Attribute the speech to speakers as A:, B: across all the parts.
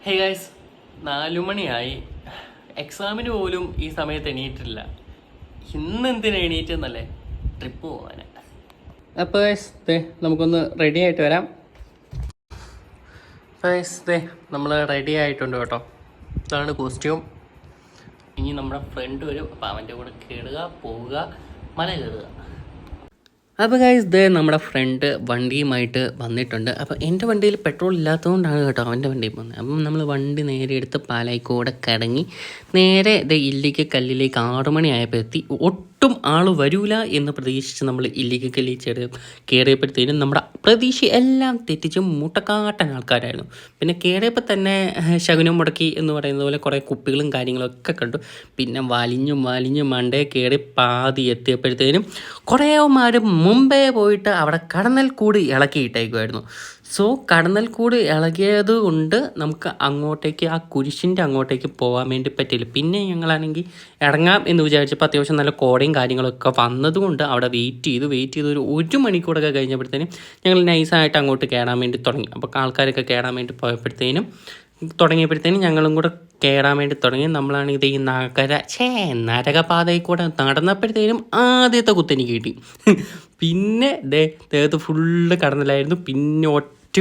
A: Hey guys, 4 മണിയായി. എക്സാമിന് പോലും ഈ സമയത്ത് എണീറ്റില്ല. ഇന്നെന്തിനാ എണീറ്റെന്നല്ലേ? ട്രിപ്പ് പോകാൻ. അപ്പോൾ ഗൈസ് നമുക്കൊന്ന് റെഡി ആയിട്ട് വരാം. ഗൈസ് നമ്മൾ റെഡി ആയിട്ടുണ്ട് കേട്ടോ. ഇതാണ് കോസ്റ്റ്യൂം. ഇനി നമ്മുടെ ഫ്രണ്ട് വരും. അപ്പോൾ അവൻ്റെ കൂടെ കയറുക, പോവുക, മല കയറുക. അപ്പോൾ ഗൈസ് നമ്മുടെ ഫ്രണ്ട് വണ്ടിയുമായിട്ട് വന്നിട്ടുണ്ട്. അപ്പോൾ എൻ്റെ വണ്ടിയിൽ പെട്രോൾ ഇല്ലാത്തതുകൊണ്ടാണ് കേട്ടോ അവൻ്റെ വണ്ടിയിൽ പോകുന്നത്. അപ്പം നമ്മൾ വണ്ടി നേരെ എടുത്ത് പാലായിക്കൂടെ കറങ്ങി നേരെ ഇല്ലിക്ക് കല്ലിലേക്ക് 6 മണിയായപ്പോൾ എത്തി. ഒട്ടും ആൾ വരൂല എന്ന് പ്രതീക്ഷിച്ച് നമ്മൾ ഇല്ലിക്ക് കല്ലി കയറിയപ്പോഴത്തേനും നമ്മുടെ പ്രതീക്ഷ എല്ലാം തെറ്റിച്ച് മുട്ടക്കാട്ടൻ ആൾക്കാരായിരുന്നു. പിന്നെ കയറിയപ്പോൾ തന്നെ ശകുനം മുടക്കി എന്ന് പറയുന്നത് പോലെ കുറേ കുപ്പികളും കാര്യങ്ങളൊക്കെ കണ്ടു. പിന്നെ വലിഞ്ഞും മണ്ടേ കയറി പാതി എത്തിയപ്പോഴത്തേനും കുറേമാർ മുമ്പേ പോയിട്ട് അവിടെ കടന്നൽക്കൂട് ഇളക്കിയിട്ടേക്കുമായിരുന്നു. സോ കടന്നൽക്കൂട് ഇളകിയത് കൊണ്ട് നമുക്ക് അങ്ങോട്ടേക്ക് ആ കുരിശിൻ്റെ അങ്ങോട്ടേക്ക് പോകാൻ വേണ്ടി പറ്റില്ല. പിന്നെ ഞങ്ങളാണെങ്കിൽ ഇറങ്ങാം എന്ന് വിചാരിച്ചപ്പോൾ അത്യാവശ്യം നല്ല കോടയും കാര്യങ്ങളൊക്കെ വന്നതുകൊണ്ട് അവിടെ വെയിറ്റ് ചെയ്ത് ഒരു മണിക്കൂറൊക്കെ കഴിഞ്ഞപ്പോഴത്തേനും ഞങ്ങൾ നൈസായിട്ട് അങ്ങോട്ട് കയറാൻ വേണ്ടി തുടങ്ങി. അപ്പോൾ ആൾക്കാരൊക്കെ കയറാൻ വേണ്ടി തുടങ്ങിയപ്പോഴത്തേനും ഞങ്ങളും കൂടെ കയറാൻ വേണ്ടി തുടങ്ങി. നമ്മളാണെങ്കിൽ ഈ നരകപാതയിൽ കൂടെ നടന്നപ്പോഴത്തേനും ആദ്യത്തെ കുത്തെനിക്ക് കിട്ടി. പിന്നെ ദേഹത്ത് ഫുള്ള് കടന്നിലായിരുന്നു. പിന്നെ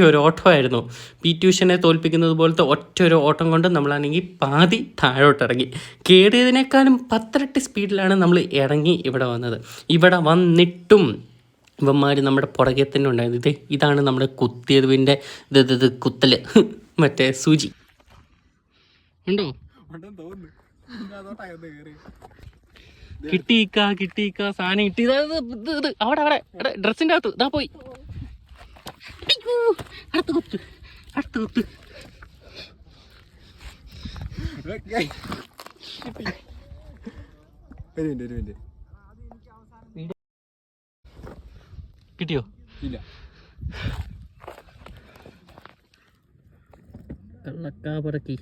A: ഒരു ഓട്ടമായിരുന്നു. ട്യൂഷനെ തോൽപ്പിക്കുന്നത് പോലത്തെ ഒരു ഓട്ടം കൊണ്ട് നമ്മളാണെങ്കിൽ പാതി താഴോട്ടിറങ്ങി. കയറിയതിനേക്കാളും 10 ഇരട്ടി സ്പീഡിലാണ് നമ്മൾ ഇറങ്ങി ഇവിടെ വന്നത്. ഇവിടെ വന്നിട്ടും ഇവന്മാർ നമ്മുടെ പുറകെ തന്നെ ഉണ്ടായത്. ഇതാണ് നമ്മുടെ കുത്തിയതിൻ്റെ കുത്തൽ, മറ്റേ സൂചി ഉണ്ടോ? കിട്ടിയിക്ക സാധനം കിട്ടി. അവിടെ ഡ്രസ്സിൻ്റെ അകത്ത് ഇതാ പോയി. അടുത്ത കുത്ത് കിട്ടിയോ? ഇല്ല. കള്ളക്കാ പറക്കി